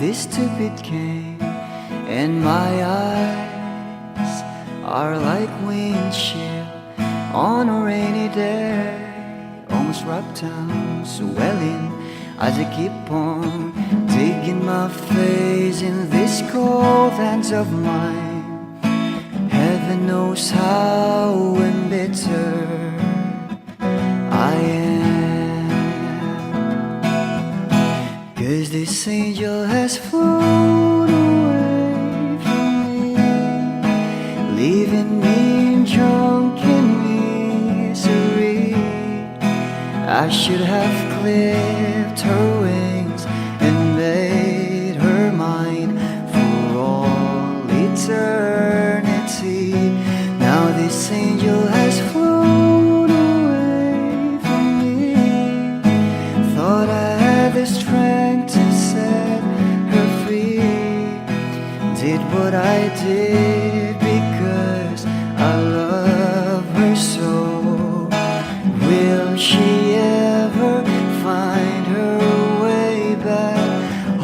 this stupid game, and my eyes are like windshield on a rainy day, almost wrapped down, swelling as I keep on digging my face in these cold hands of mine. Heaven knows how embittered I am, 'cause this angel has flown away from me, leaving me drunken misery. I should have clipped her wings and made her mine for all eternity. Now this angel has flown away from me. Thought I had the strength to set her free. Did what I did because I love her so. Will she ever find her way back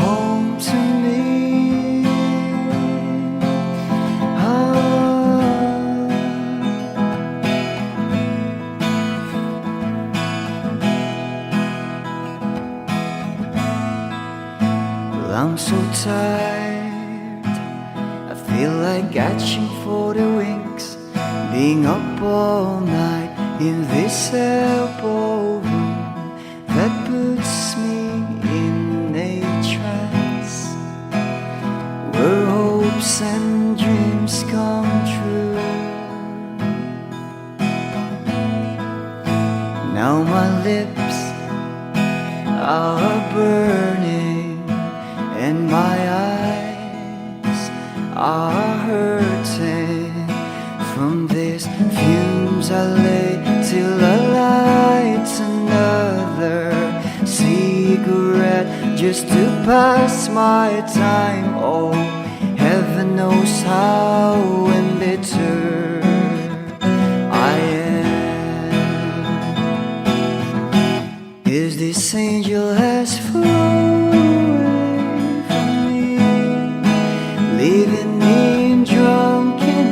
home to me? Well, I'm so tired, I feel like catching for the wings, being up all night in this elbow room that puts me in a trance, where hopes and dreams come true. Now my lips are burning and my eyes are hurting from these fumes I lay till I light another cigarette just to pass my time. Oh, heaven knows how embittered I am, 'cause this angel has flown away from me, leaving me drunken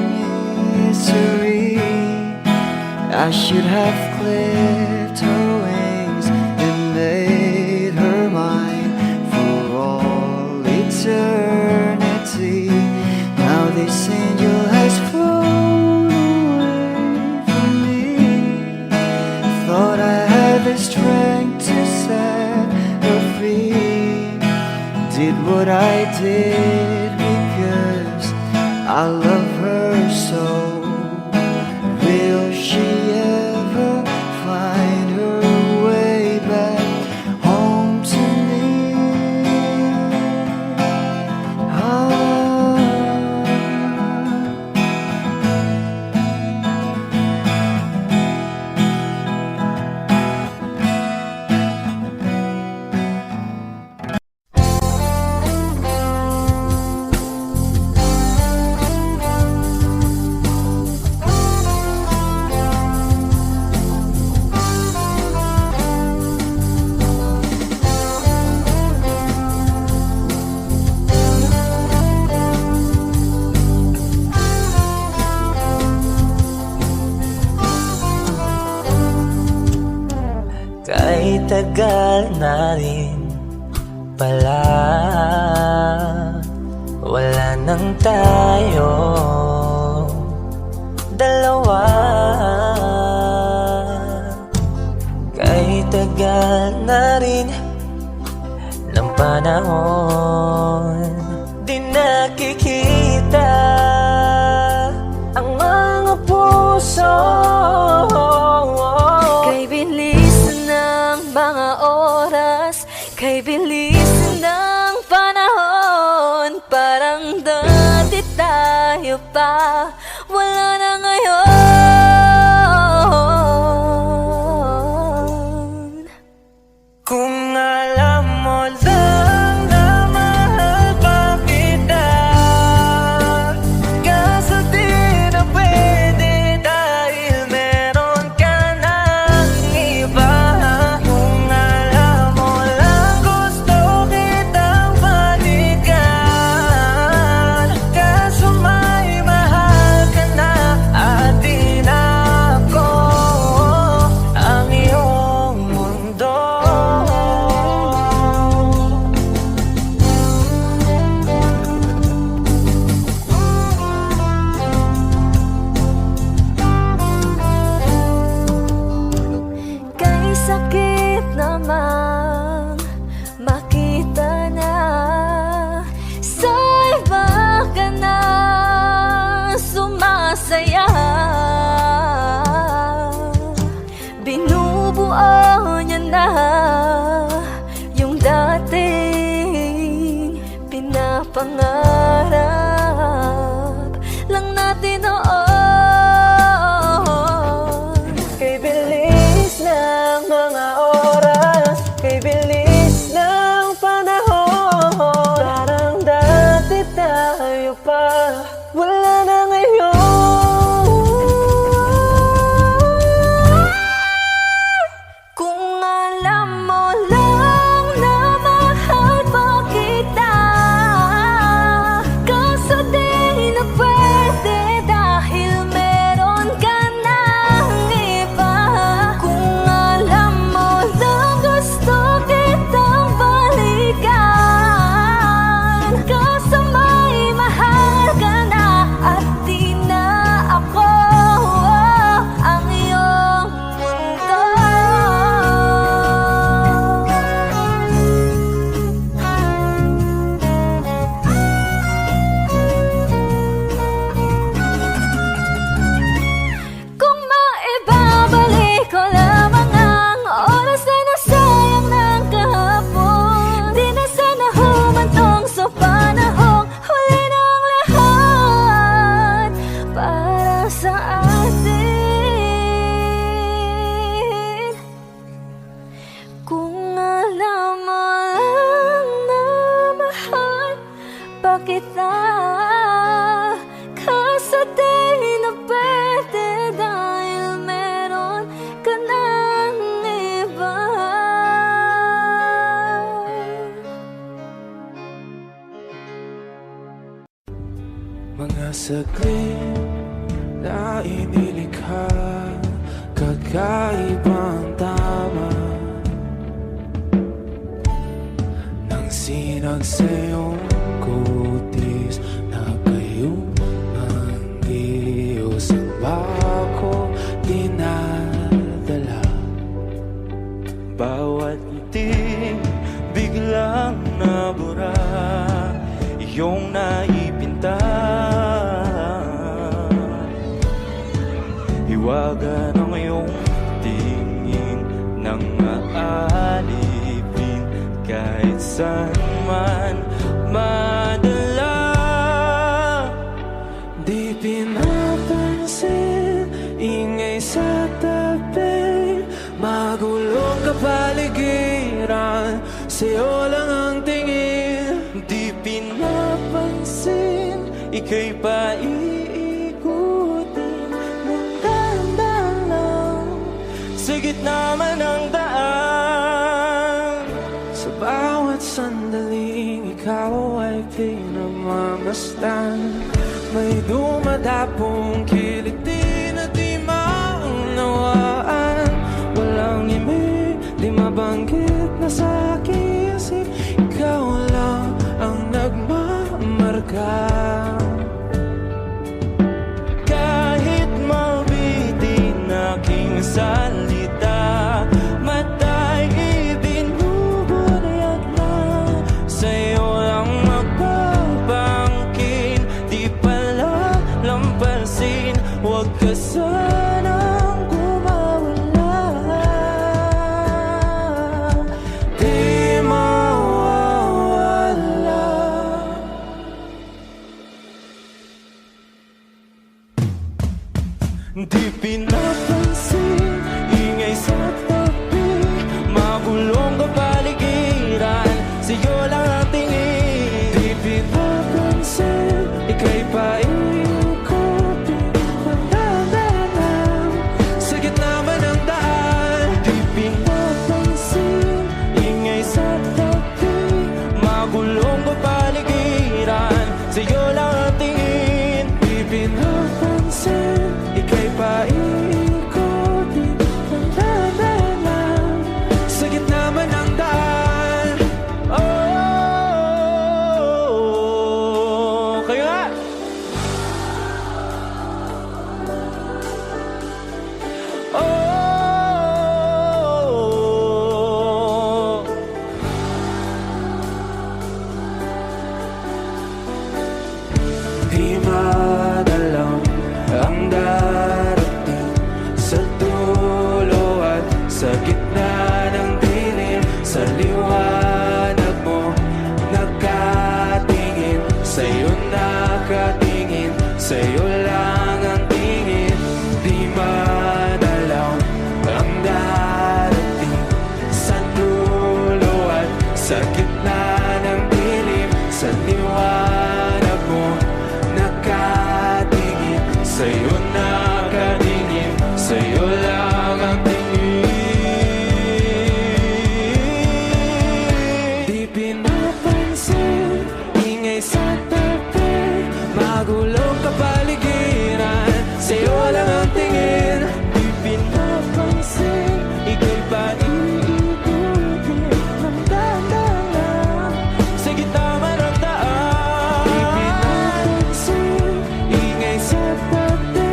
misery. I should have clipped her wings and made her mine for all eternity. Now this angel has flown away from me. Thought I had the strength to set her free. Did what I did because I love her so. Will she ever find her way back home to me? Kahit tagal na rin pala, wala nang tayo dalawa. Kahit tagal na rin ng panahon, di nakikita ang mga puso. Kay bilis ng mga oras, kay bilis ng panahon, parang dati tayo pa, wala na ngayon. Kung alam mo lang na mahal pa kita, kaso di na pwede dahil meron pangarap lang natin noon. Kay bilis ng mga oras, kay bilis ng panahon, parang dati tayo pa, wala na ngayon. Kung alam mo lang na mahal pa kita, kaso di na pwede dahil meron ka ng iba. Kung alam mo lang gusto kitang balikan, kaso may mahal ka na at di na ako ang iyong mundo. Kung maibabalik ko lamang ang oras na nasayang ng kahapon, di na sana humantong sa panahong huli ng lahat para sa atin. Kung alam mo lang na mahal pa kita, kaso di na pwede dahil meron ka ng iba. Mga saglit na inilikha, kakaibang tama nang sinag sa iyong kutis na kayong manggiyos ang bako dinadala. Bawat ngiti biglang nabura, iyong naipinta. Hiwaga ng iyong tingin nang aalipin kahit saan man madala. Di pinapansin, ingay sa tabi, magulong kapaligiran, sa'yo lang ang tingin. Di pinapansin, ika'y paiikutin ng dahan-dahan lang sa gitna man ng daan. Sa bawat sandaling ikaw ay pinagmamasdan, may dumadapong kiliti na di maunawaan. Walang imig, di mabanggit na sa aking isip, ikaw lang ang nagmamarka. Kahit mabitin aking salita, matay ibinubunayag na, sa'yo lang magbabangkin. Di pala lampasin, huwag ka sanang kumawala. Di mawawala. Di pinapansin, ingay sa tabi, magulong kapaligiran, sa'yo lang ang tingin. Di pinapansin, ika'y paikutin ng dahan-dahan sa gitna man ng daan. Di pinapansin, ingay sa tabi, magulong kapaligiran, sa'yo lang ang tingin. Di pinapansin, ika'y paikutin ng dahan-dahan sa gitna man ng daan. Oh, kayo nga! Oh, sa'yo lang ang tingin. Di madalaw ang darating sa dulo at sa gitna ng dilim. Sa liwanag mo nakatingin, sa'yo nakatingin, sa'yo lang ang tingin. Di pinapansin, ingay sa tabi, magulong kapaligiran, sa'yo lang ang tingin. Di pinapansin, ika'y pa iikutin ng dahan-dahan sa gitna man ng daan. Di pinapansin, ingay sa tabi,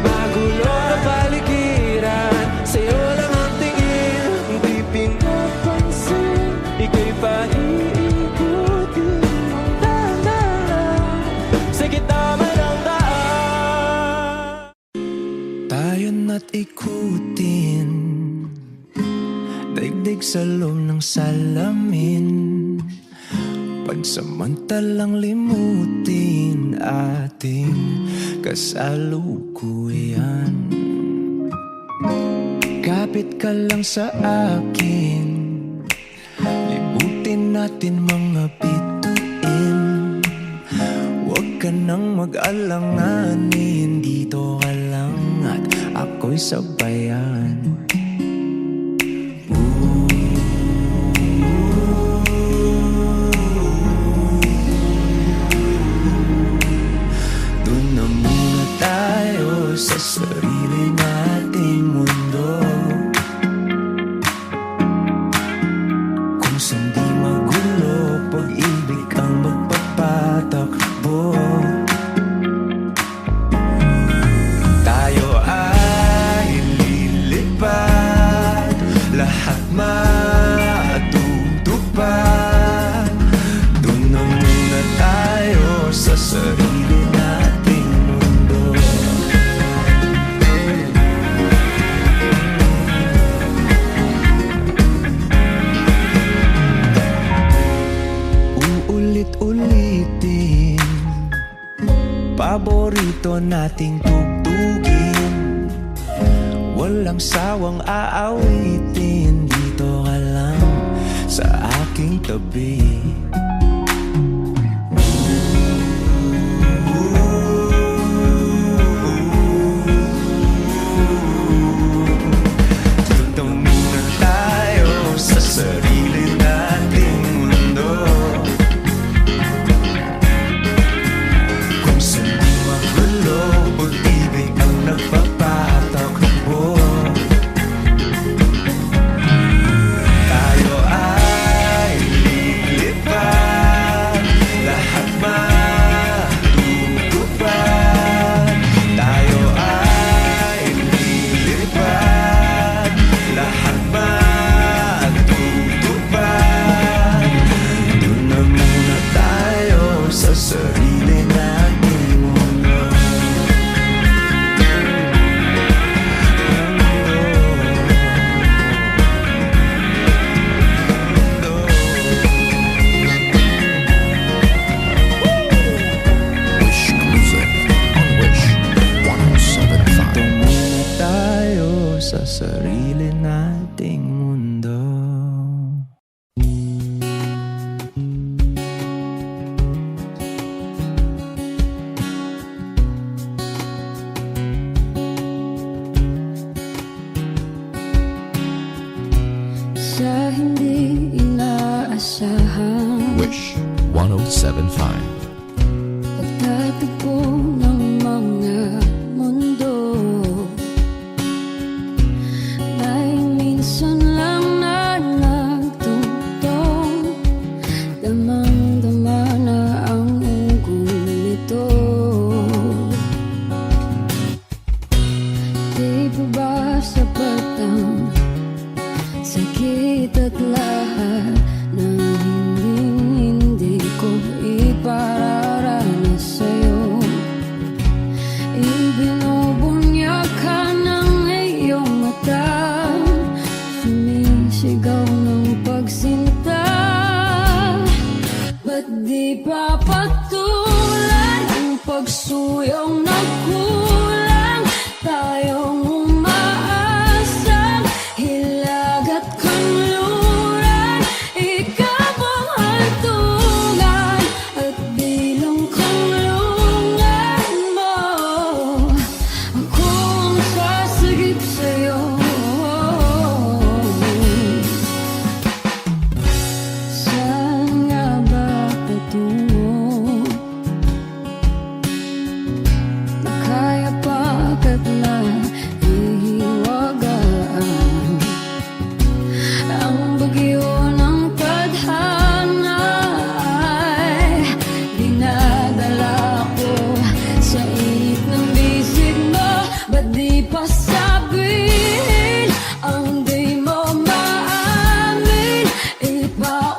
magulong kapaligiran, sa'yo lang ang tingin. Di pinapansin, ika'y pa iikutin ng dahan-dahan sa gitna man ng daan. Tayo na't ikutin, daigdig sa loob ng salamin, pagsamantalang limutin ating kasalukuyan. Kapit ka lang sa akin, libutin natin mga bituin. Huwag ka nang mag-alanganin, dito ka lang at ako'y sabayan. Doon na muna tayo sa sarili nating mundo, kung saan di magulo, pag-ibig ang magpapatakbo. Tayo ay lilipad, lahat matutupad. Doon na muna tayo sa sarili nating mundo. Uulit-ulitin, paborito nating tugtugin, walang sawang aawitin, dito ka lang sa aking tabi. Doon na muna tayo sa sarili nating mundo, kung saan di magulo, pag-ibig ang nagpapatakbo. Tayo ay lilipad, lahat matutupad. Tayo ay lilipad, lahat matutupad. Doon na muna tayo sa sarili nating mundo. Wish Music on Wish 107.5. Doon muna tayo sa sarili nating mundo. Sa hindi inaasahan, Wish 107.5. pagtatagpo ng mga mundo, may minsan lang na nagtutong, damang-dama na ang ugol nito. Di pa ba sapat ang sakit at lahat ng hindi ko ipararanas sa'yo? Ibinubunyak ka ng iyong mata, sumisigaw ng pagsinta. Ba't di pa patuloy ang pagsuyong nagkulang, tayong umaasang hilag at kanluran. Ikaw ang hantungan at bilang kanlungan mo. Akong sasagip sa'yo. Saan nga ba patungo? Kaya pagkat na ihiwagaan ang bagyo ng tadhana ay dinadala ko sa init ng bisig mo. Ba't di pa sabihin ang di mo maamin? Ipauubayan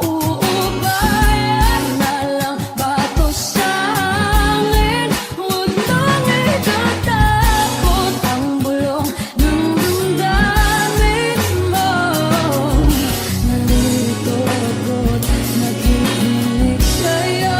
na lang ba to sa hangin? Huwag nang itatakot ang bulong ng damdamin mo. Nalilito ako't nakikinig sa'yo.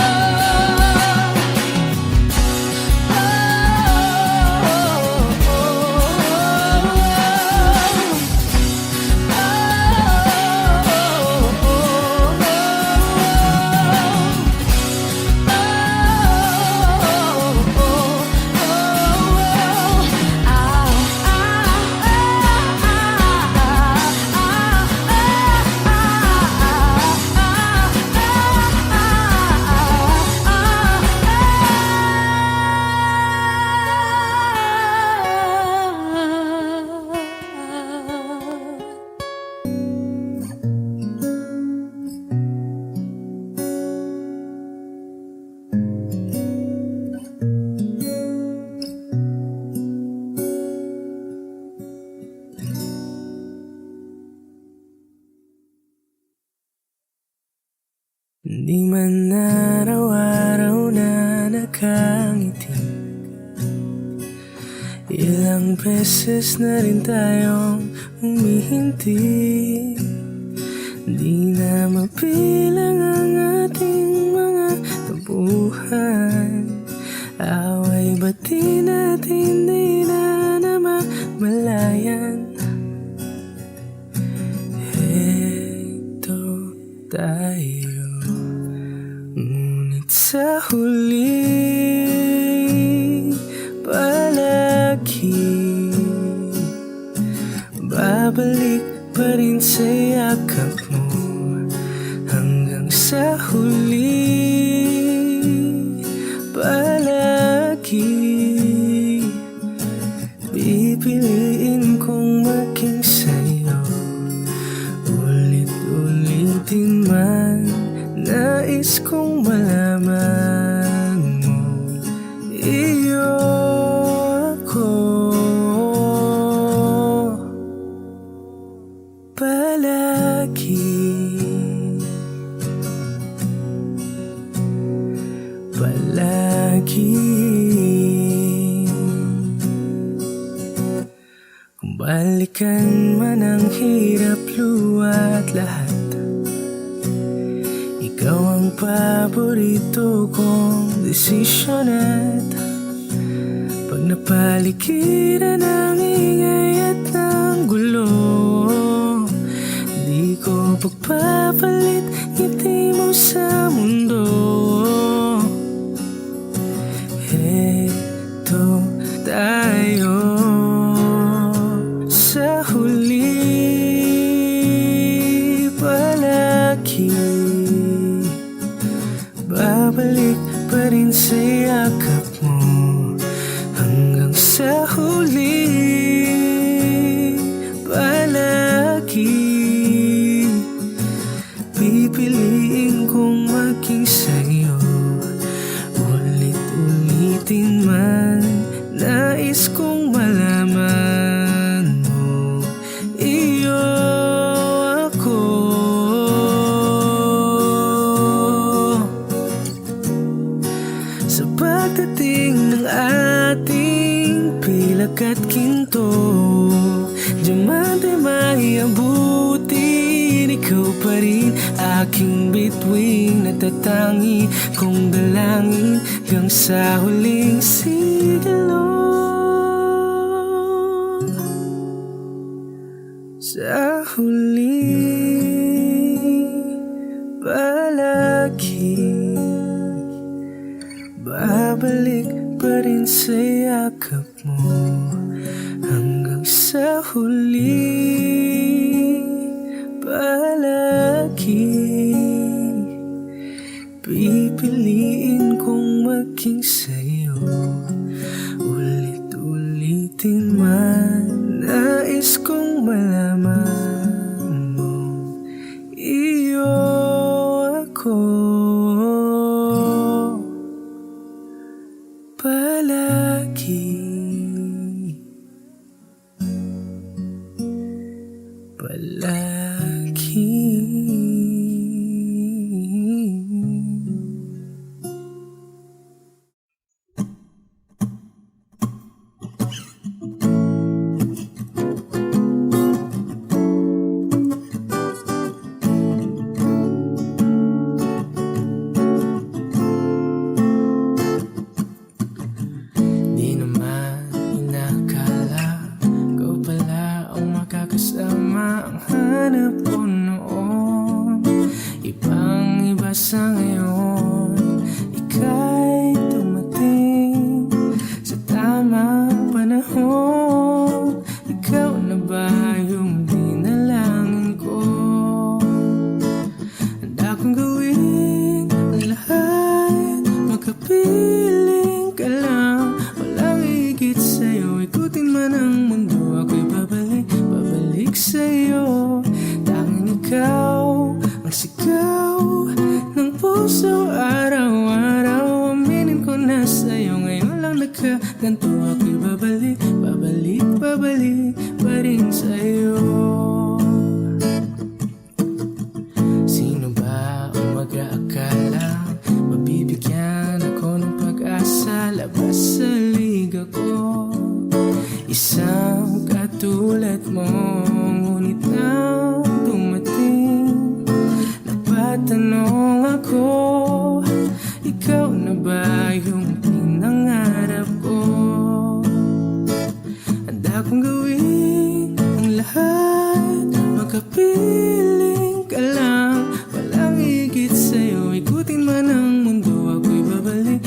Di man araw-araw na nakangiti, ilang beses na rin tayong humihinti. Di na mapilang ang ating mga tabuhan, away ba't di natin di na namamalayan? Heto tayo, ngunit sa huli palagi babalik pa rin sa yakap mo. Hanggang sa huli palagi pipiliin kong maging sa'yo. Ulit-ulitin man nais kong malaman mo, iyo ako. Palagi, palagi. Kung balikan man ang hirap, luwa at lahat, ikaw ang paborito kong desisyon. At pag napaligiran ng ingay at ng gulo, di ko pagpapalit ngiti mo sa mundo. Heto tayo sa huli palagi, babalik pa rin sa yakap mo. Hanggang sa huli palagi pipiliin kong maging sa'yo. Ulit-ulitin man nais kong malaman mo, iyo ako. Sa pagdating ng ating pilak at ginto, diamante may abutin, ikaw pa rin aking bituing natatangi kong dalangin hanggang sa huling sigilo. Sa huling palagi, babalik pa rin sa yakap mo hanggang sa huling palagi. Pipiliin kong maging sa'yo, ulit-ulitin man. Nais kong malaman mo, iyo ako palagi, palagi. Ang hanap ko noon, ibang-iba sa ngayon. Ika'y dumating sa tamang panahon. Ikaw na ba yung dinalangin ko? Handa kong gawin ang lahat, makapiling ka lang. Walang higit sa'yo, ikutin man ang mundo. Ako'y babalik sa'yo. Tanging ikaw ang sigaw ng puso araw-araw. Aminin ko na sa'yo, ngayon lang nagkaganto. Ako'y babalik pa rin sa'yo. Sino ba ang mag-aakala mabibigyan ako ng pag-asa? Labas sa liga ko, isang katulad mo. Ngunit nang dumating, napatanong ako, ikaw na ba yung pinangarap ko? Handa kong gawin ang lahat, makapiling ka lang. Walang higit sa'yo, ikutin man ang mundo. Ako'y babalik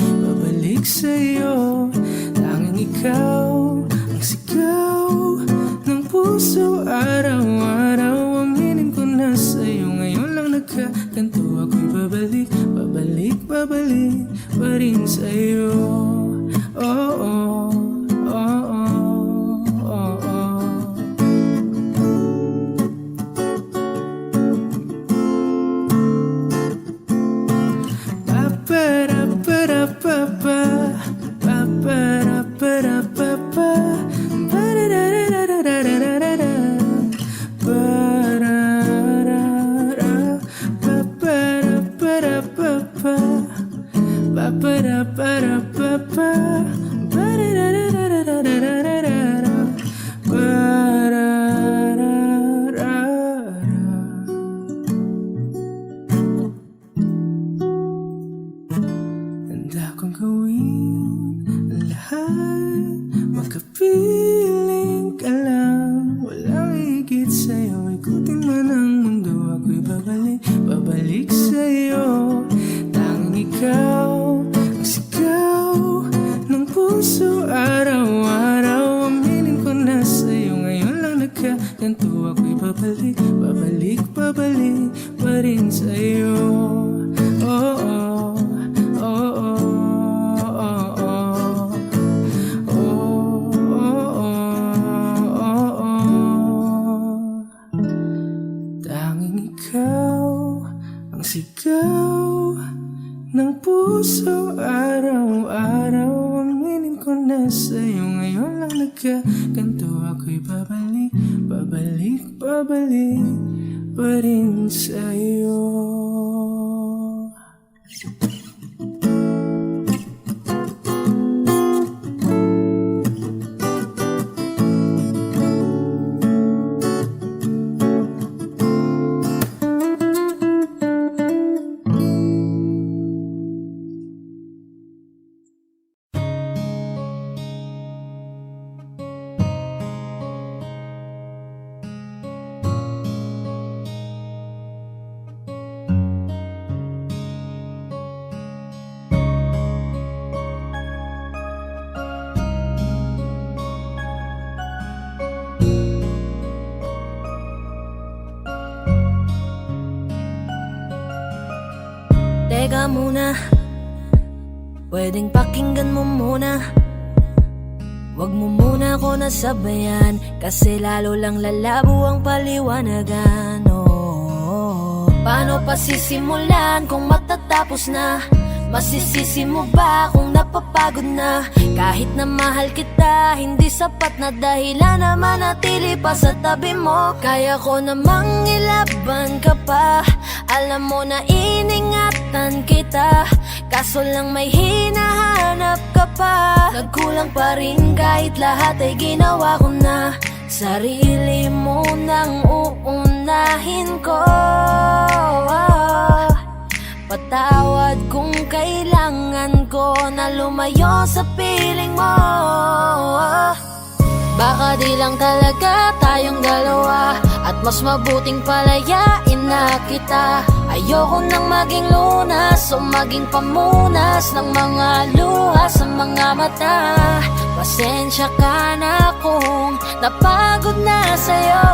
sa'yo. Tanging ikaw ang sigaw ng puso araw-araw. Aminin ko na sa'yo, ngayon lang nagkaganto. Ako'y babalik pa rin sa'yo. Oh, oh, oh, oh, oh, oh. Pa-pa-ra-pa-ra-pa-pa, pa-pa-ra-pa-ra-pa-pa, ba-da-da-da-da-da-da-da-da, ba-ra-ra-ra, pa-pa-ra-pa-ra-pa-pa, pa-pa-ra-pa-ra-pa-pa, ba-da-da-da-da-da-da-da-da, ba-ra-ra-ra. Handa kong gawin ang lahat, makapiling ka lang. Walang higit sa'yo, ikutin man ang mundo. Ako'y babalik sa'yo. Tanging ikaw ang sigaw ng puso araw-araw. Aminin ko na sa'yo, ngayon lang nagkaganto. Ako'y babalik pa rin sa'yo. Oh, oh, oh, oh, oh, oh. Tanging ikaw ang sigaw ng puso araw-araw. Aminin ko na sa'yo, ngayon lang nagkaganto. Ako'y babalik pa rin sa'yo. muna, pwedeng pakinggan mo muna. Wag mo muna ako nasabayan, kasi lalo lang lalabo ang paliwanagan. Paano pa sisimulan kung matatapos na? Masisisi mo ba kung napapagod na? Kahit na mahal kita, hindi sapat na dahilan na manatili pa sa tabi mo. Kaya ko namang ilaban ka pa, alam mo na iningatan kita, kaso lang may hinahanap ka pa. Nagkulang pa rin kahit lahat ay ginawa ko na. Sarili mo nang uunahin ko. Patawad kung kailangan ko na lumayo sa piling mo. Baka di lang talaga tayong dalawa, at mas mabuting palayain na kita. Ayoko nang maging lunas o maging pamunas ng mga luha sa mga mata. Pasensya ka na kung napagod na sa'yo.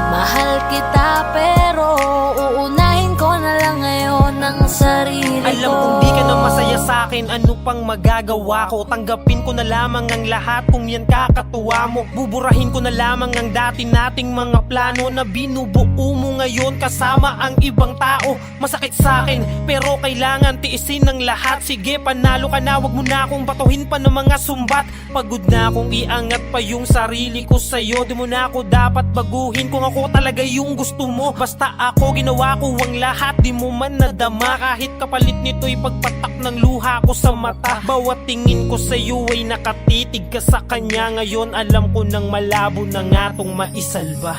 Mahal kita pero uunahin ko na lang ngayon ang sarili ko. Alam kong di ka na masaya sa'kin, ano pang magagawa ko? Tanggapin ko na lamang ang lahat kung yan kakatuwa mo. Buburahin ko na lamang ang dati nating mga plano na binubuo mo ngayon kasama ang ibang tao. Masakit sa'kin pero kailangan tiisin ng lahat. Sige, panalo ka na, wag mo na akong batuhin pa ng mga sumbat. Pagod na akong iangat pa yung sarili ko sa'yo. Di mo na ako dapat baguhin kung ako talaga yung gusto mo. Basta ako, ginawa ko ang lahat, di mo man nadama. Kahit kapalit nito'y pagpatak ng luha ko sa mata. Bawat tingin ko sa'yo ay nakatitig ka sa kanya. Ngayon alam ko nang malabo na nga tong maisalba.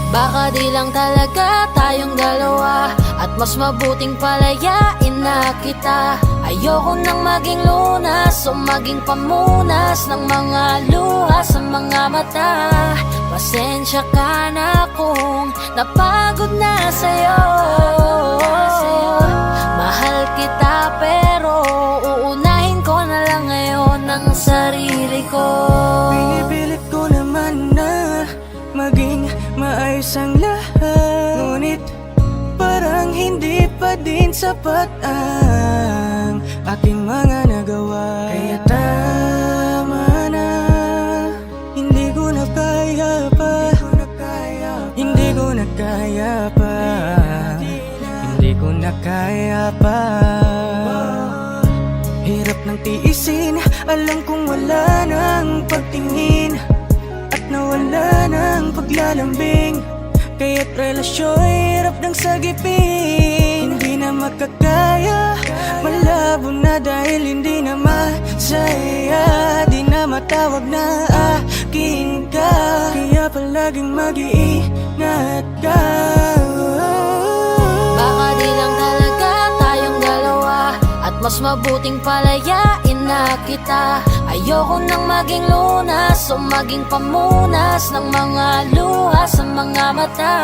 Baka di lang talaga tayong dalawa, at mas mabuting palayain na kita. Ayoko nang maging lunas o maging pamunas ng mga luha sa mga mata. Pasensya ka na kung napagod na sa'yo. Mahal kita pero uunahin ko na lang ngayon ang sarili ko. Pinipilit ko naman na maging maayos ang lahat, ngunit parang hindi pa din sapat ang aking mga nagawa. Kaya tama na, hindi ko na kaya pa, hindi ko na kaya pa, hindi ko na kaya pa. Hirap ng tiisin, alam kong wala nang pagtingin at nawala ng paglalambing. Kaya't relasyo'y hirap ng sagipin. Hindi na makakaya, malabo na dahil hindi na masaya. Di na matawag na akin ka, kaya palaging mag-iingat ka. Baka di lang talaga tayong dalawa, at mas mabuting palayain na kita. Ayoko nang maging lunas o maging pamunas ng mga luha sa mga mata.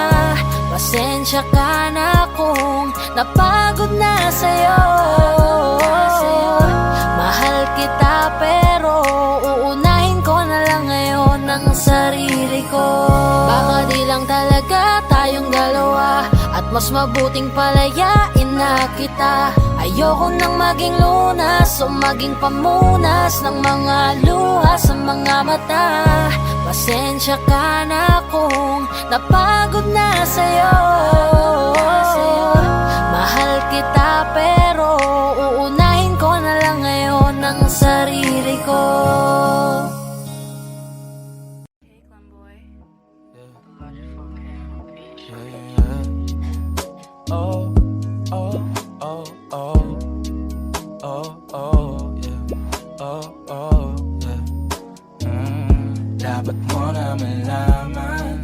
Pasensya ka na kung napagod na sa'yo. Mahal kita pero uunahin ko na lang ngayon ang sarili ko. Baka di lang talaga tayong dalawa, at mas mabuting palayain na kita. Ayoko nang maging lunas o maging pamunas ng mga luha sa mga mata. Pasensya ka na kung napagod na sa'yo. Mahal kita pero uunahin ko na lang ngayon ang sarili ko. Oh, oh, oh, oh, oh, oh, yeah. Oh, oh, yeah. Dapat mo na malaman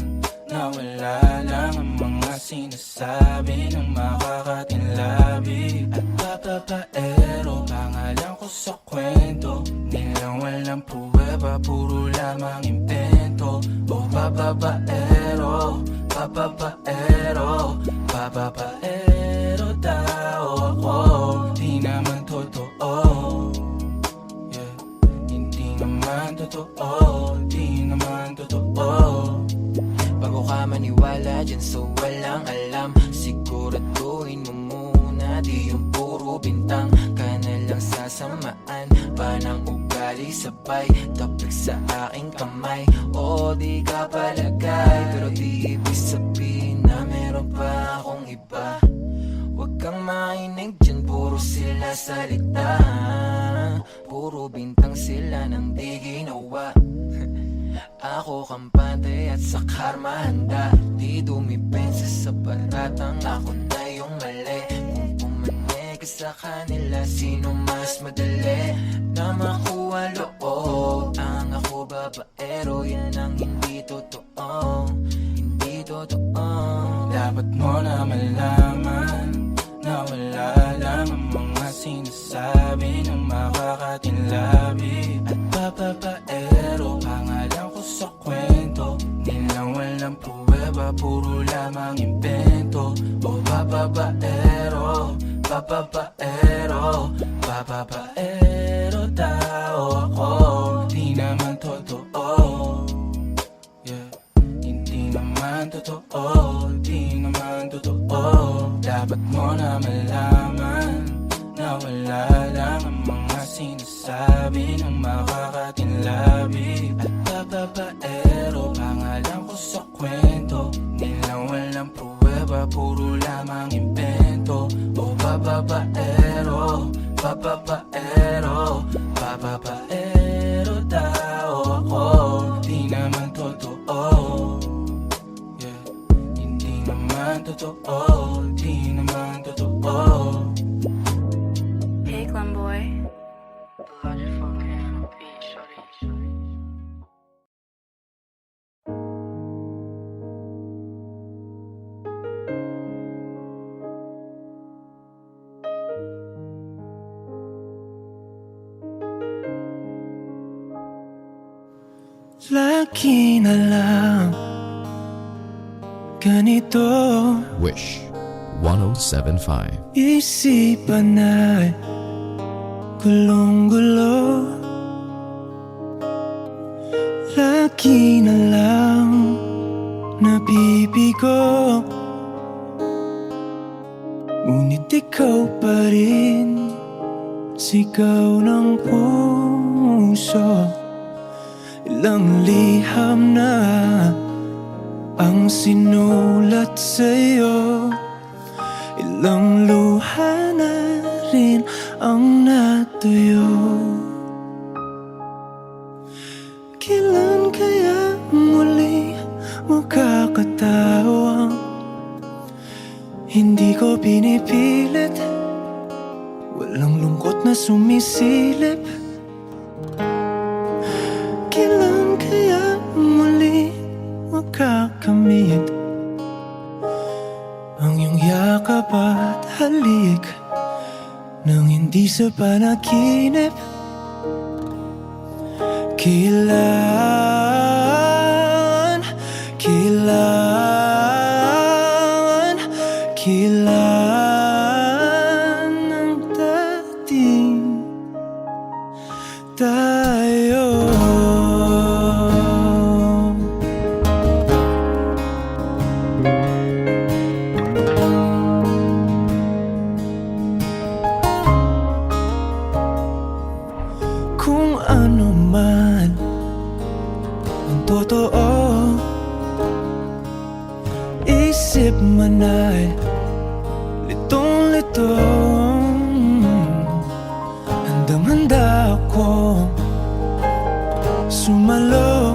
na wala lang ang mga sinasabi ng makakatinlabi at papapaero. Pangalan ko sa kwento, nilang walang pruweba, puro lamang impento. Oh, papapaero, papapaero, papapaero daw ako. Di naman totoo, yeah. Hindi naman totoo, di naman totoo. Bago ka maniwala dyan sa walang alam, siguraduhin mo muna bintang ka na lang sasamaan pa ng ugali sabay tapik sa aking kamay. O di ka palagay, pero di ibig sabihin na meron pa akong iba. Huwag kang mainig dyan, puro sila salita, puro bintang sila nang di ginawa. Ako kampante at sa karma handa, di dumipensa sa baratang ako na yung mali. Kung pumanig ka sa kanila, sino mas madali na makuha loob? Ang ako babaero, yan ang hindi totoo, hindi totoo. Dapat mo na malaman na wala lang ang mga sinasabi ng makakatinlabi at papapaero. Pangalan ko sa kwento, nilang walang pruweba, puro lamang invento. O papapaero, papapaero, papapaero tao ako, di naman totoo. Yeah, hindi naman totoo, di naman totoo. Dapat mo na malaman na wala lang ang mga sinasabi ng makakatinlabi at papapaero. Pangalan ko sa kwento, nilang walang pruweba, puro lamang invento. O papapaero, papapaero, papapaero tao ako, di naman totoo. Yeah, hindi naman totoo, di naman totoo. Hey, Glenboy. Lagi na lang ganito, Wish 1075. isipan ay gulong-gulo. Lagi na lang nabibigo, ngunit ikaw pa rin, sigaw ng puso. Ilang liham na ang sinulat sa'yo, ilang luha na rin ang natuyo. Kailan kaya muli makakatawang hindi ko pinipilit, walang lungkot na sumisilip. Kailan kaya muli makakamit ang iyong yakap at halik nang hindi sa panaginip? Kailan, kailan, kailan ang dating tayo? Kung ano man ang totoo, isip man ay litong-litong, handang-handa akong sumalo,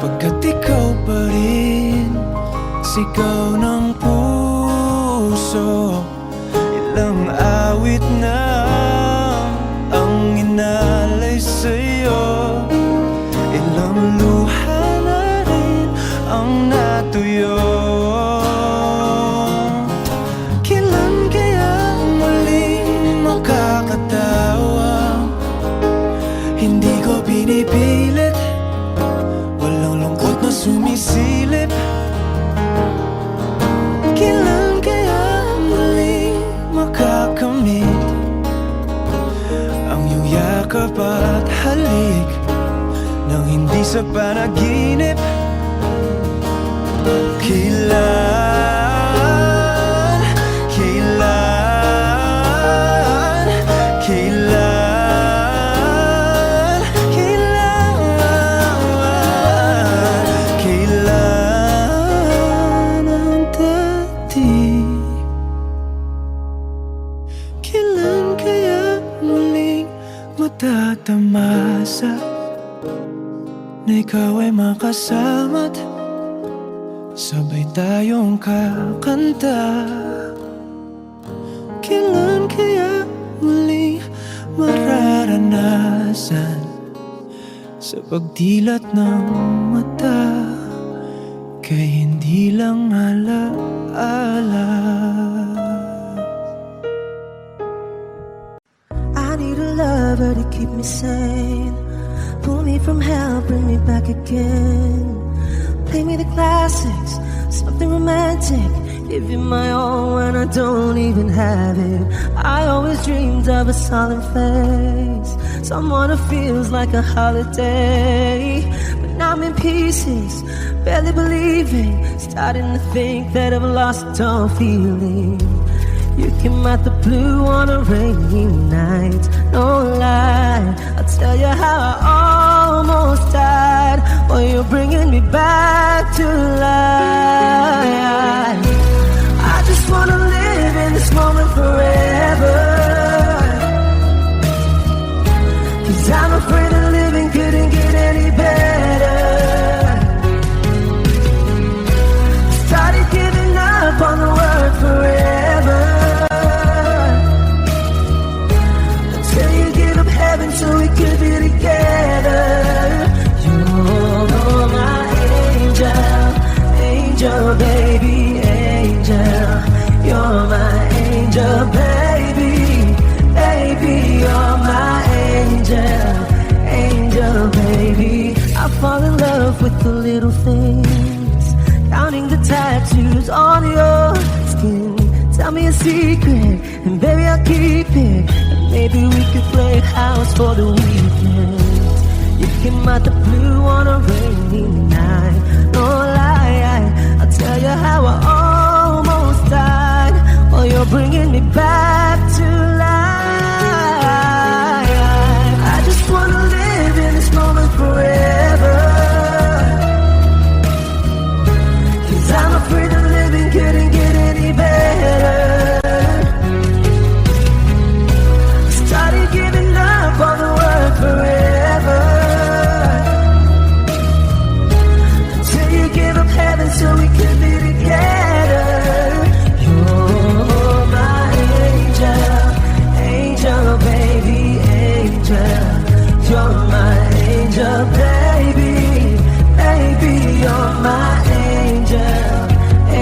pagkat ikaw pa rin, sigaw ng puso. Ilang awit na ang inalay sa'yo, ilang luha na rin ang natuyo. Kailan kaya muling makakatawa, hindi ko pinipilit, walang lungkot na sumisilip. Kailan kaya muling makakamit ang iyong yakap at halik nang hindi sa panaginip? Kailan, kailan nagtatamasa na ikaw ay makasama't sabay tayong kakanta. Kailan kaya muli mararanasan sa pagdilat ng mata kay hindi lang alaala. I need a lover to keep me sane, pull me from hell, bring me back again. Play me the classics, something romantic, give you my all when I don't even have it. I always dreamed of a solemn face, someone who feels like a holiday. But now I'm in pieces, barely believing, starting to think that I've lost all feeling. You came out the blue on a rainy night, no lie, I'll tell you how I almost died, while you're bringing me back to life. I just wanna live in this moment forever, 'cause I'm afraid that living couldn't get any better. Started giving up on the word forever, until you give up heaven so we could be together. You're my angel, angel baby, angel. You're my angel baby, baby. You're my angel, angel baby. I fall in love with the little things, counting the tattoos on your skin. Tell me a secret, and baby I'll keep it. And maybe we could play house for the weekend. You came out the blue on a rainy night, no lie, I'll tell you how I almost died, while you're bringing me back to life. I just wanna live in this moment forever, 'cause I'm afraid that living couldn't get any better. Started giving up on the word forever, until you give up heaven so we could be together. You're my angel, angel baby, angel. You're my angel baby, baby. You're my angel,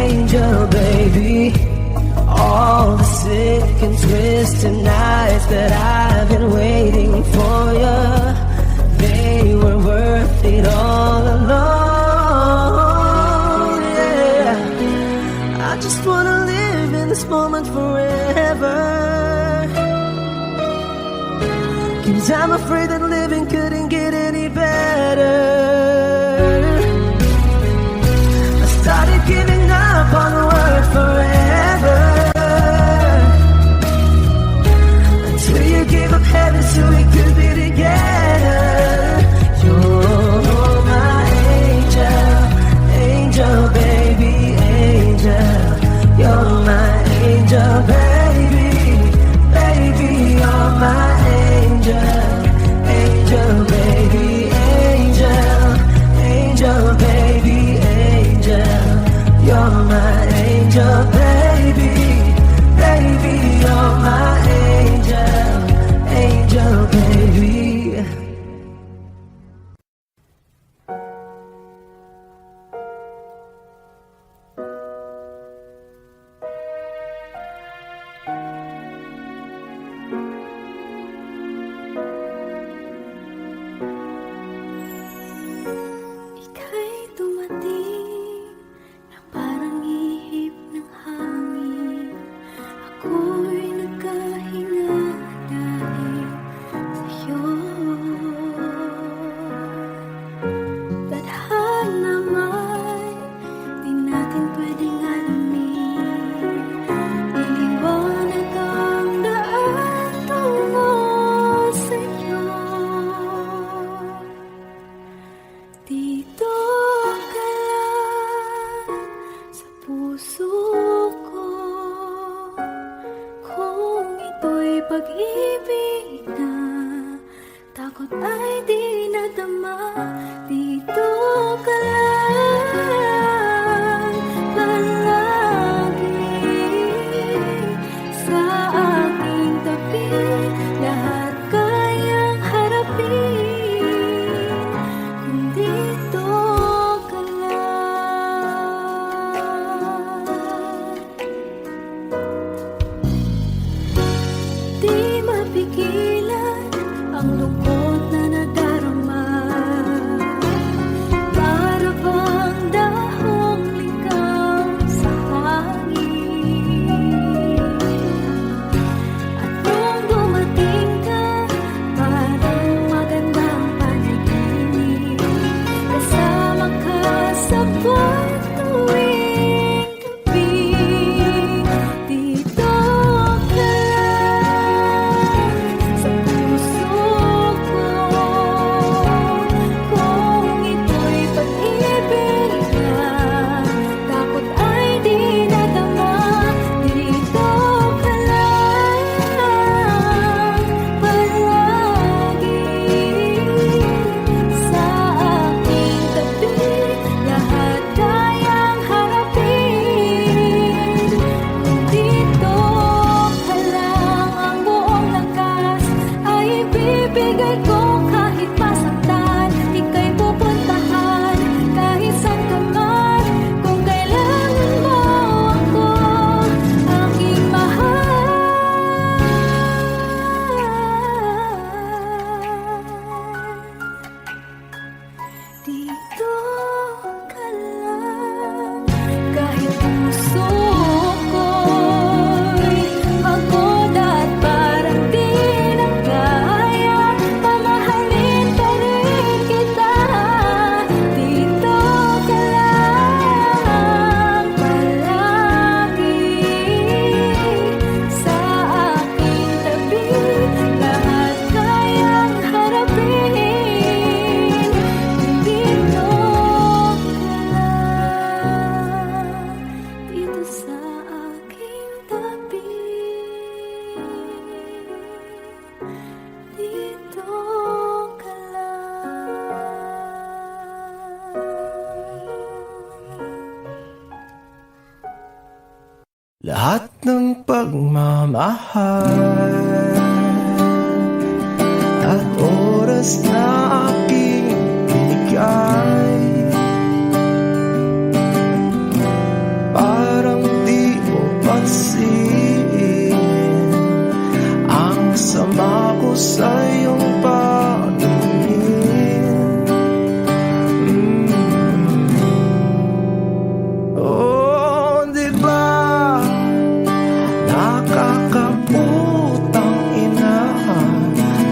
angel baby. All the sick and twisted nights that I've been waiting for you, they were worth it all alone. Yeah, I just wanna live in this moment forever, 'cause I'm afraid that living couldn't get any better. I started giving up on the word forever, until you gave up heaven so we could be together. You're my angel, angel baby, angel. You're my angel baby, baby. You're my angel, angel baby, angel. Angel baby, angel. You're my angel baby, baby. You're my angel, angel baby. Ika'y dumating na parang ihip ng hangin. Ako'y nagkahinga dahil sa'yo. Tadhana may di natin pwedeng alamin. Iliwanag ang daan tungo sa'yo. Dito ka lang sa puso ko, kung ito'y pag-ibig na Takot ay di nadama, dito ka lang palagi sa aking tabi. Lahat kayang harapin kung dito ka lang. Di mapigilan ang lungkot na nadarama, para bang dahong ligaw sa hangin. At nung dumating ka, parang magandang panaginip, kasama ka sa buwan tuwing gabi. Dito ka sa puso ko, kung ito'y pag-ibig na takot ay di nadama. Dito ka lang palagi sa aking tabi. Lahat kayang harapin kung dito ka lang. Ang buong lakas ay ibibigay ko kahit masaktan. Ika'y pupuntahan kahit saan ka man. Kung kailangan mo ako, aking mahal. Dito ka lang. Kahit puso ko'y pagod at parang di na kaya, pamahalin pa rin kita. Dito ka lang palagi sa aking tabi. Lahat kayang harapin kung dito ka lang. Dito sa aking tabi. Dito ka lang. Lahat ng pagmamahal at oras na aking binigay, parang di mo pansin ang sama ko sa iyong paningin. Oh, di ba nakakaputang ina,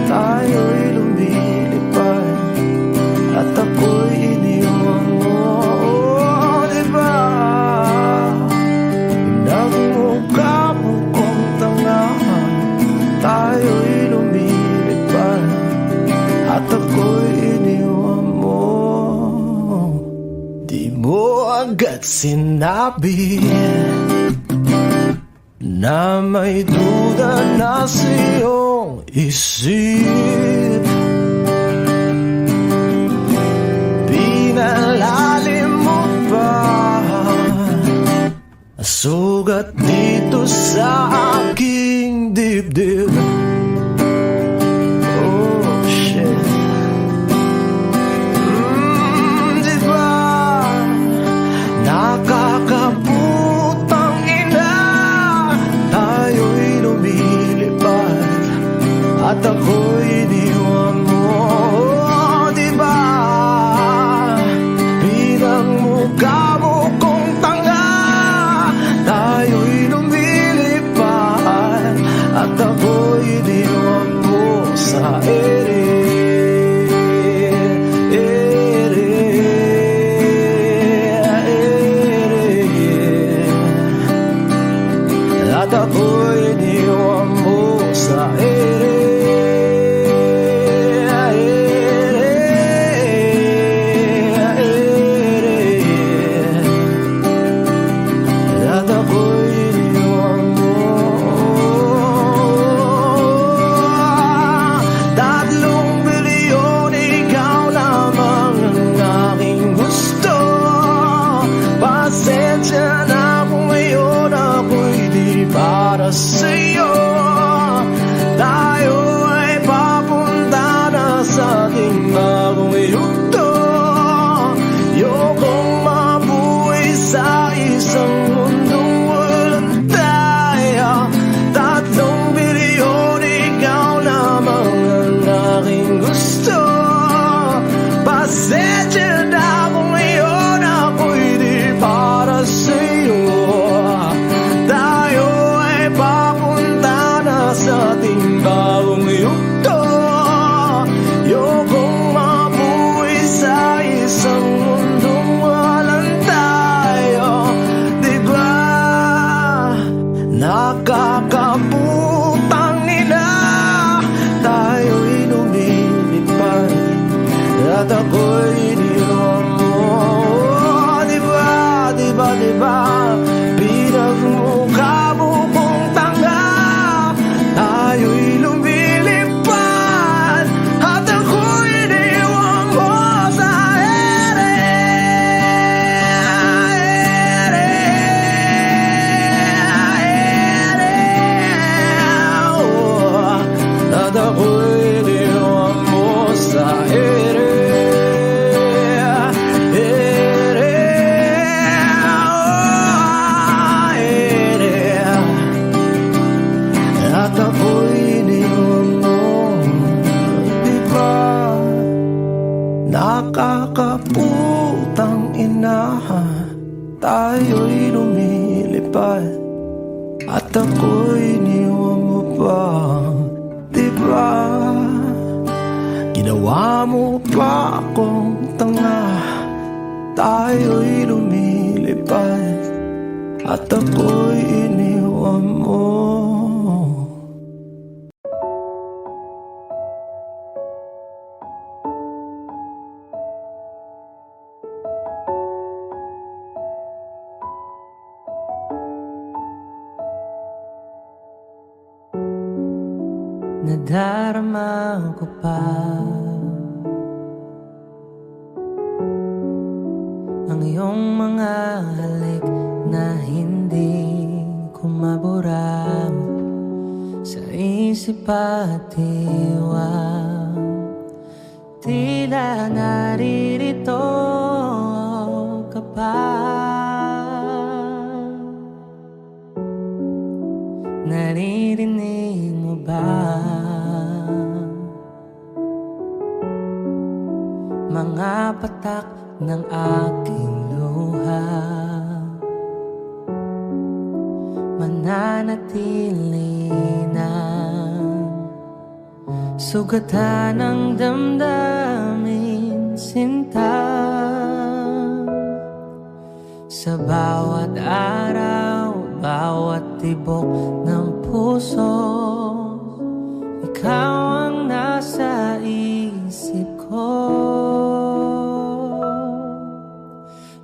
tayo'y lumilipad at ako'y iniwan mo. Oh, di ba nagmukha mo kong tanga, tayo'y lumilipad at ako'y iniwan mo. Di mo agad sinabi na may duda na sa iyong isip. Pinalalim mo pa sugat dito sa aking dibdib. Oh shit. Di ba nakakaputang ina, tayo'y lumilipad at ako'y iniwan mo. Oh, di ba pinagmukha mo kong tanga, tayo'y lumilipad at ako'y iniwan mo sa ere. At ako'y iniwan mo sa ere. At ako'y iniwan mo. 3 bilyon para sa'yo. Tayo ay papunta na sa ating bagong yugto. Ayokong mabuhay sa isang mundong walang tayo. 3 bilyon, ikaw lamang ang aking gusto. Pasensya na kung ngayon ako'y di para sa'yo. Tayo ay papunta na sa ating bagong yugto. Ayokong mabuhay sa isang mundong walang tayo. Diba nakakaputang ina, tayo'y lumilipad at ako'y iniwan mo. Diba pinagmukha mo kong tanga, tayo'y lumilipad at ako'y iniwan mo sa ere. At ako'y iniwan mo sa ere. At ako'y iniwan mo. Diba nakakaputang ina, tayo'y lumilipad at ako'y iniwan mo pa. Diba ginawa mo pa akong tanga, tayo'y lumilipad at ako'y iniwan mo. Nadarama ko pa ang iyong mga halik na hindi ko mabura sa isip at diwa. Tila naririto ka pa, naririnig mo ba mga patak ng aking luha? Mananatili na sugatan ng damdamin, sinta. Sa bawat araw, bawat tibok ng puso, ikaw ang nasa isip ko.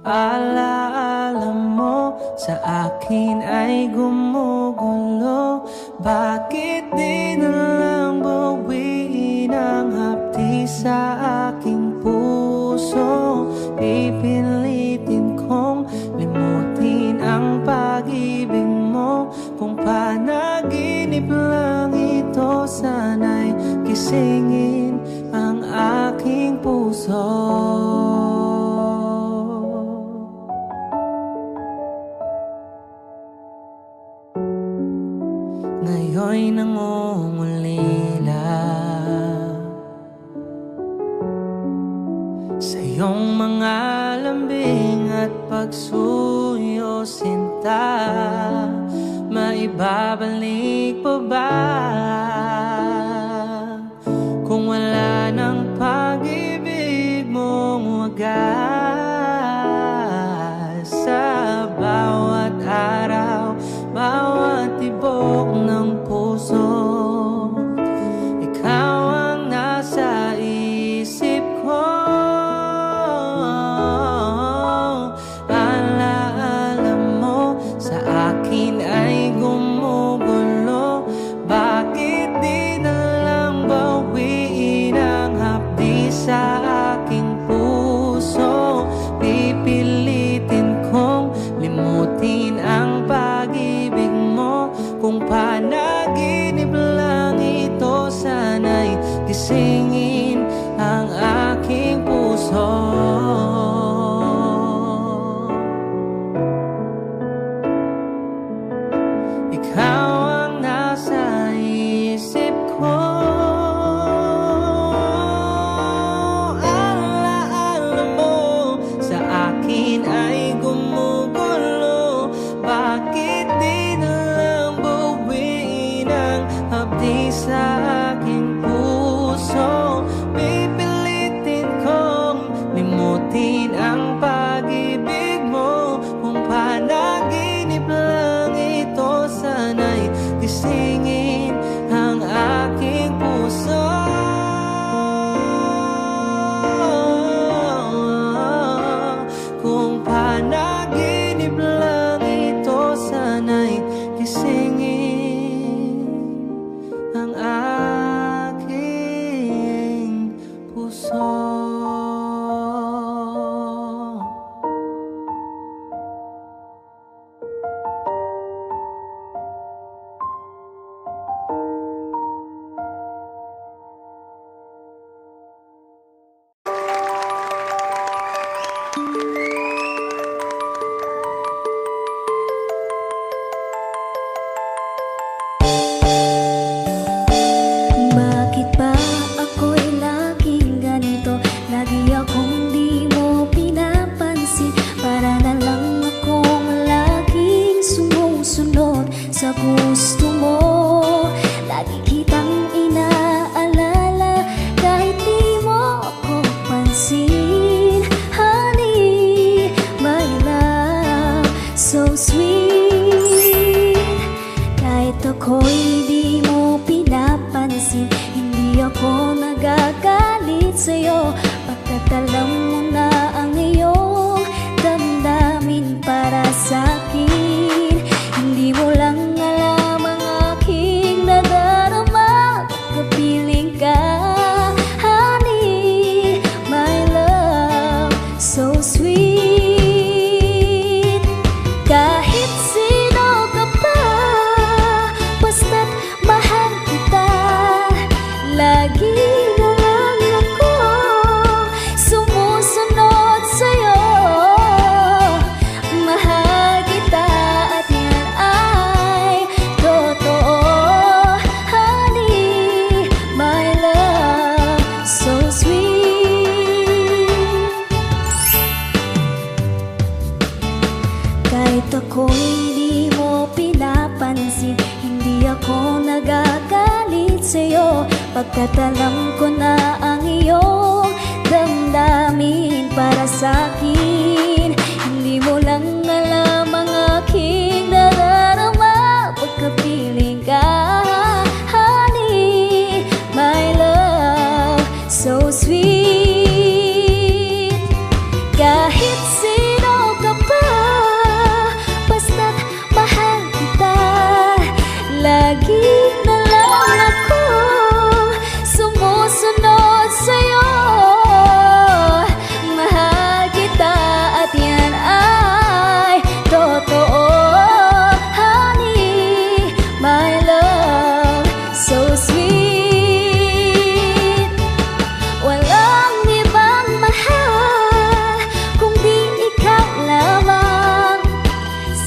Alaala mo sa akin ay gumugulo. Bakit di na lang bawiin ang hapdi sa aking puso? Pipilitin kong limutin ang pag-ibig mo. Kung panaginip lang ito, sana'y gisingin ang aking puso. Ngayon'y nangungulila sa iyong mga lambing at pagsuyo, sinta. Maibabalik pa ba kung wala ng pag-ibig mong wagas? Sa bawat araw, bawat tibok ng puso, ikaw ang nasa isip ko. Alaala mo sa akin ay gumugulo. Bakit Kung panaginip lang ito, sana'y gisingin ang aking puso. Ikaw ang nasa isip ko. Alaala mo sa akin ay gumugulo. Bakit di na lang buwiin ang hapdi sa aking puso? Pipilitin kong limutin ang pag-ibig mo. Kung panaginip lang ito, sana'y gisingin ang aking puso. Kung panaginip lang ito, sana'y gisingin ang aking puso. Bakit ba ako'y laging ganito? Lagi akong di mo pinapansin. Para na lang akong laging sumusunod sa gusto mo. Lagi kitang inaalala kahit di mo ako pansin. Honey, my love, so sweet. Kahit ako'y di mo pinapansin, hindi ako nagagalit sa'yo. Pagkat alam mo na ang iyong damdamin para sa'kin. Hindi mo lang alam ang aking nadarama. Pagkapiling ka, honey, my love, so sweet. Kahit sino ka pa, basta't mahal kita. Lagi na lang ako sumusunod sa'yo. Mahal kita at yan ay totoo. Honey, my love, so sweet. Kahit ako'y di mo pinapansin, hindi ako nagagalit sa'yo. Pagkat alam ko na ang iyong damdamin para sa'kin. Hindi mo lang alam ang aking nadarama. Pagkapiling ka, honey, my love, so sweet. Kahit sino ka pa, basta't mahal kita. Lagi na lang ako sumusunod sa'yo. Mahal kita at yan ay totoo. Honey, my love, so sweet. Walang ibang mahal kung di ikaw lamang.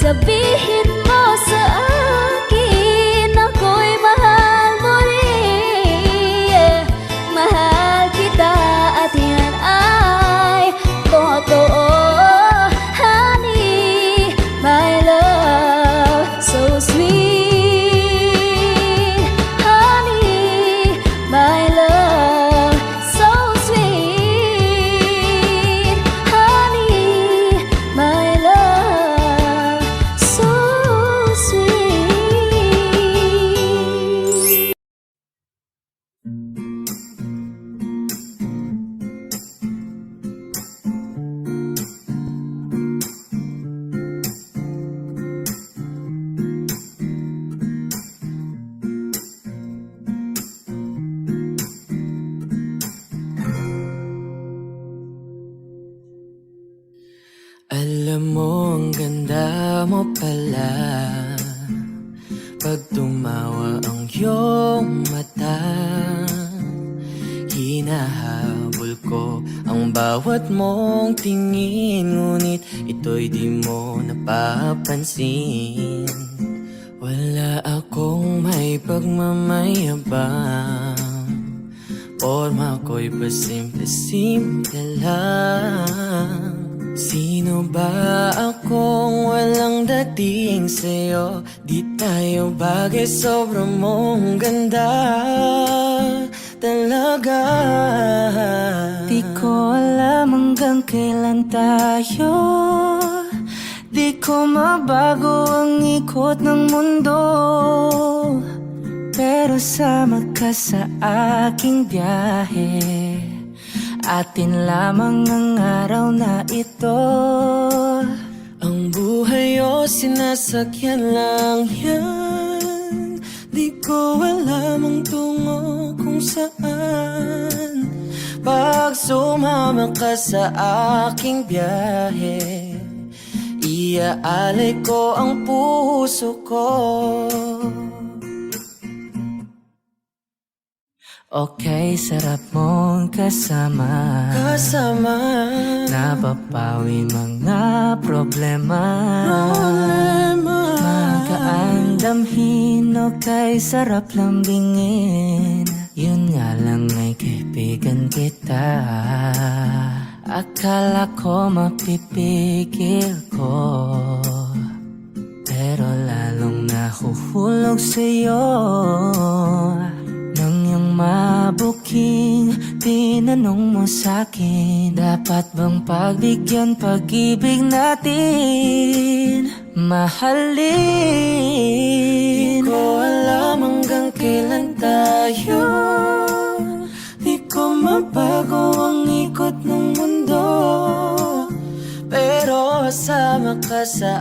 Sabihin mo sa akin, ako'y mahal mo rin. Mahal kita at yan ay totoo. Honey, my love, so sweet. Honey, my love, so sweet. Honey, my love, so sweet. Alam mo, ang ganda mo pala. Pag tumawa ang iyong mata. Hinahabol ko ang bawat mong tingin, ngunit ito'y di mo napapansin. Wala akong may pagmamayabang, forma ko'y pasimple-simple lang. Sino ba akong walang dating sa'yo? Di tayo bagay, sobrang mong ganda talaga. Di ko alam hanggang kailan tayo, di ko mabago ang ikot ng mundo, pero sama ka sa aking biyahe. Atin lamang ang araw na ito. Ang buhay o sinasakyan lang yan, di ko alam ang tungo kung saan. Pag sumama ka sa aking biyahe, iaalay ko ang puso ko. Okay, sarap mong kasama, napapawi mga problema. Magaan damhin, okay, sarap lambingin. Yun nga lang ay kaibigan kita. Akala ko mapipigil ko, pero lalong nahuhulog sa'yo. Nang yung mabuking tinanong mo sa'kin, dapat bang pagbigyan pag-ibig natin, mahalin? Di ko alam hanggang kailan tayo, di ko mabago ang ikot ng mundo, pero sama ka sa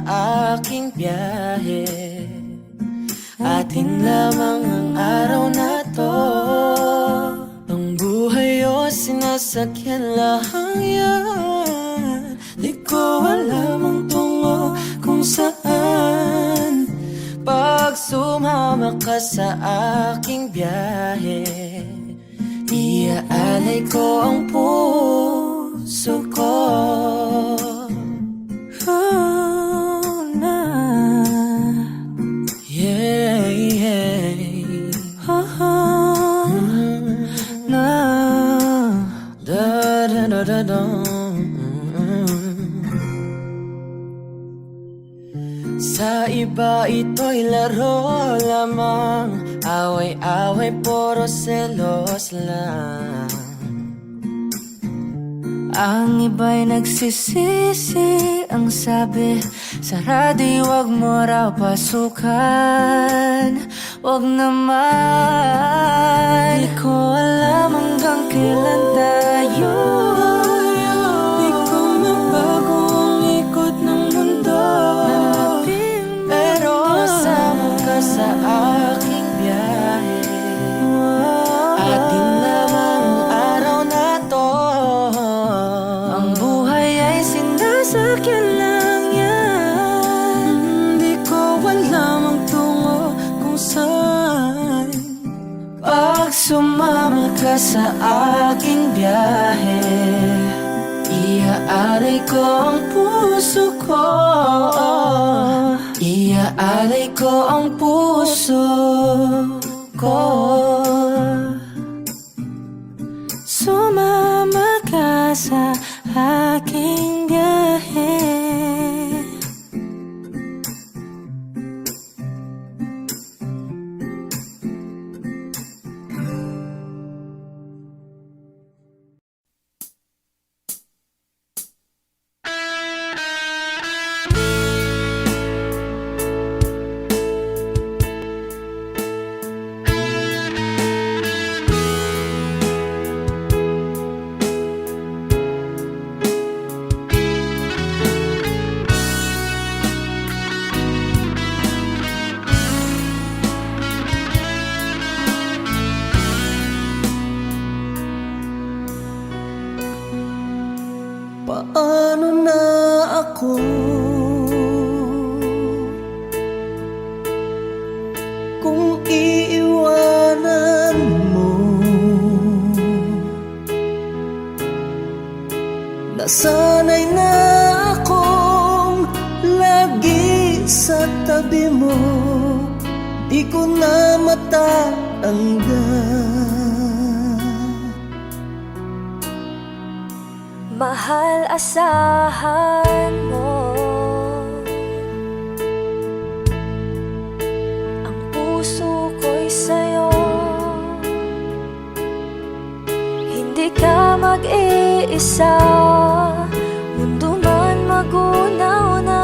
aking biyahe. Atin lamang ang araw na to. Ang buhay o sinasakyan lang yan, di ko alam ang tungo kung saan. Pag sumama ka sa aking biyahe, iaalay ko ang puso ko. Oh, na. Yeah, yeah. Oh, na. Da da da da da. Sa iba ito'y laro lamang, away-away puro selos lang. Ang iba'y nagsisisi, ang sabi sa radyo, wag mo raw pasukan. Wag naman. Di ko alam hanggang kailan tayo, Di ko mabago ang ikot ng mundo, pero sama ka sa aking biyahe. Atin lamang ang araw na to. ang buhay ay sinasakyan lang yan. Di ko alam ang tungo kung saan. Pag sumama ka sa aking biyahe, Iaalay ko ang puso ko. Iaalay ko ang puso ko. sumama ka sa aking biyahe. Paano na ako Sana'y na akong lagi sa tabi mo, di ko na matatanggal. Mahal, asahan mo ang puso ko'y sa'yo. Hindi ka mag-iisa, mundo man magunaw na.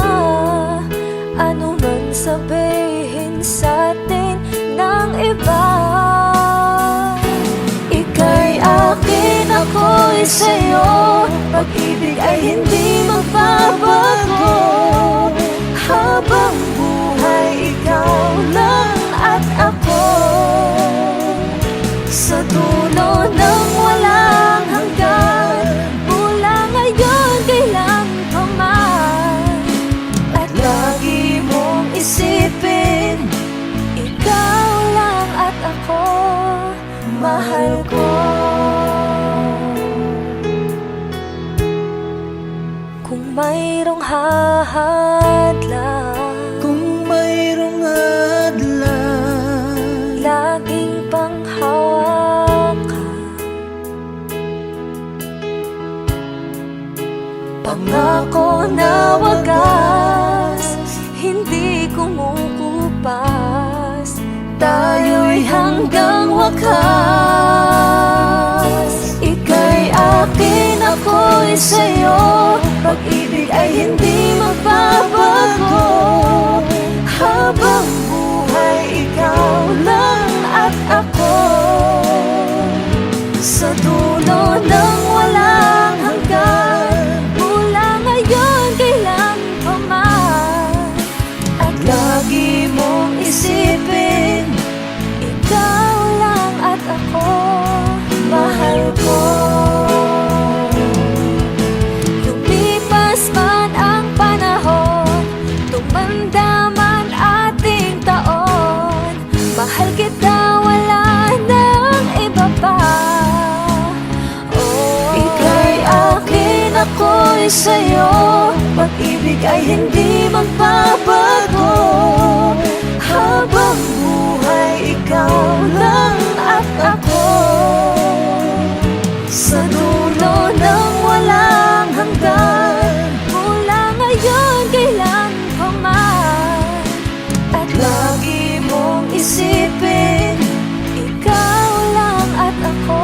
Ano man sabihin sa'tin ng iba, ika'y akin, ako'y sa'yo. Pag-ibig ay hindi magbabago, habang buhay ikaw lang at ako. Sa dulo ng walang hanggan, mula ngayon kailan pa man. At lagi mong isipin, ikaw lang at ako, mahal ko. Kung mayroong hahadlang, Kung mayroong adlang, laging panghawakan, pangako na wagas, hindi kumukupas, tayo'y hanggang wakas. Ika'y akin, ako'y sa'yo. Pag-ibig ay hindi magbabago, habang buhay ikaw lang at ako. Sa dulo ng walang hanggan, mula ngayon kailan pa man. At lagi mong isipin, ikaw lang at ako, mahal ko. Lumipas man ang panahon, tumanda man ating taon, mahal kita, wala nang iba pa. Oh, ika'y akin, ako'y sa'yo. Pag-ibig ay hindi magbabago, habang buhay ikaw lang at ako. Sa dulo ng walang hanggan, mula ngayon kailan pa man. At lagi mong isipin, ikaw lang at ako.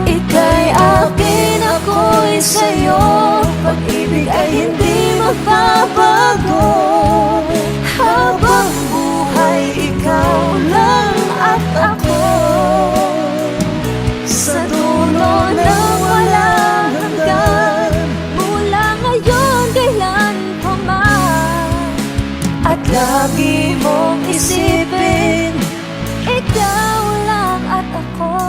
Ika'y akin, ako'y sa'yo. Pag-ibig ay hindi magbabago, habang buhay ikaw lang at ako. Sa dulo ng walang hanggan, mula ngayon kailan pa man. At lagi mong isipin, ikaw lang at ako.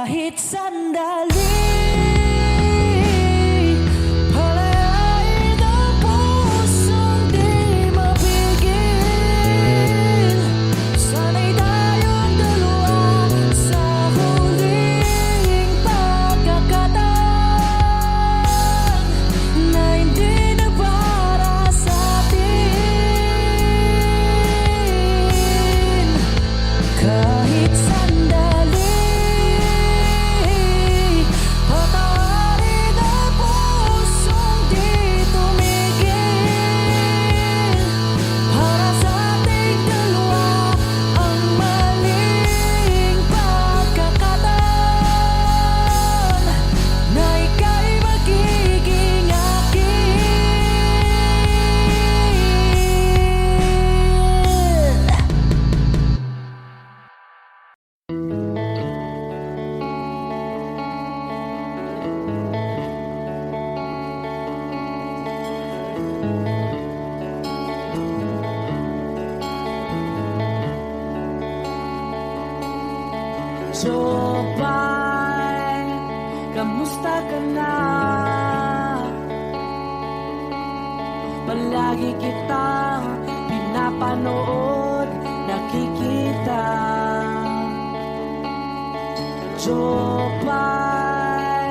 Kahit sandali, palayain ang pusong di mapigil. Sana'y tayong dalawa sa huling pagkakataon na hindi na para sa atin. Kahit sandali, patawarin ang pusong di tumigil. Para sa ating dalawa ang maling pagkakataon na ika'y magiging akin. Jopay, kamusta ka na? Palagi kitang pinapanood, nakikita. Jopay,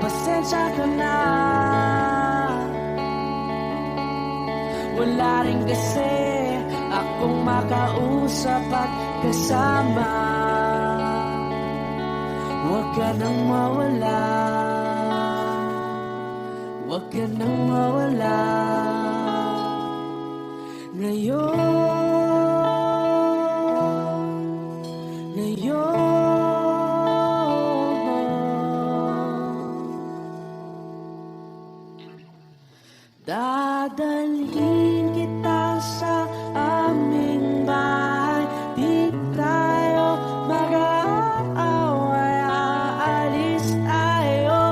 pasensya ka na. Wala rin kasi akong makausap at kasama. Huwag ka nang mawala, huwag ka nang mawala. Dadalhin kita sa aming bahay, di tayo mag-aaway, aalis tayo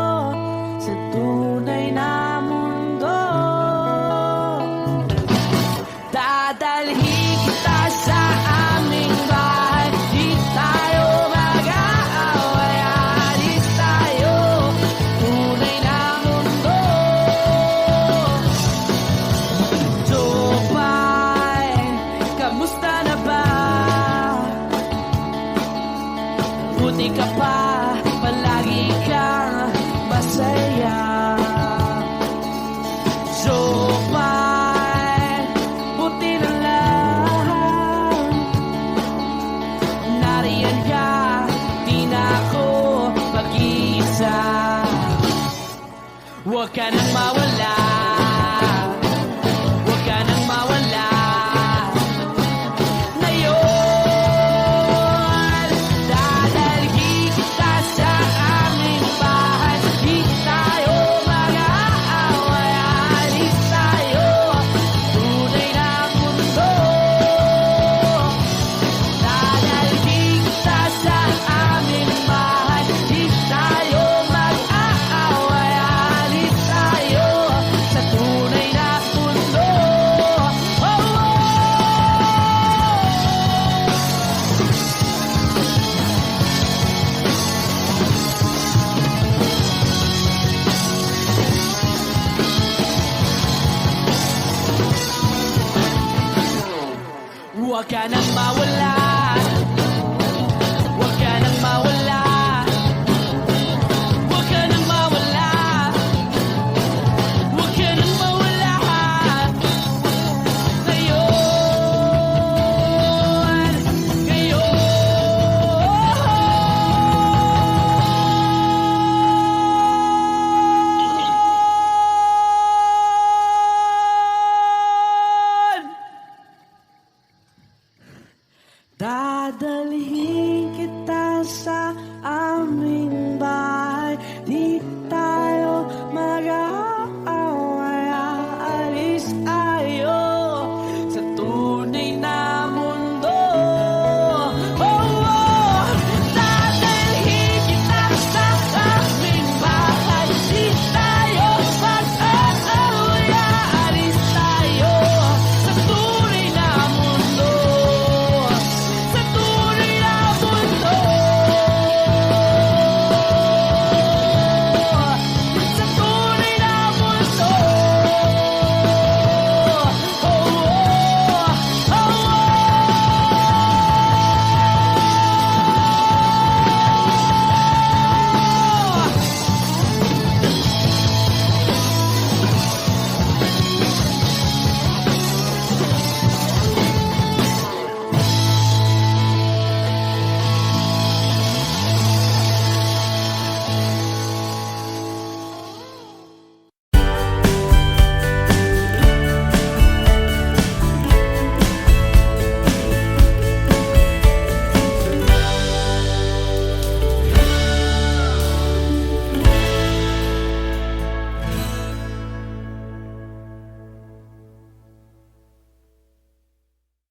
sa tunay na mundo. Dadalhin kita sa aming bahay, di tayo mag-aaway, aalis tayo tunay na mundo. Jopay, kamusta na ba? Buti ka pa, palagi kang masaya. Jopay, buti na lang nariyan ka, di na ako mag-iisa. Huwag ka nang mawala.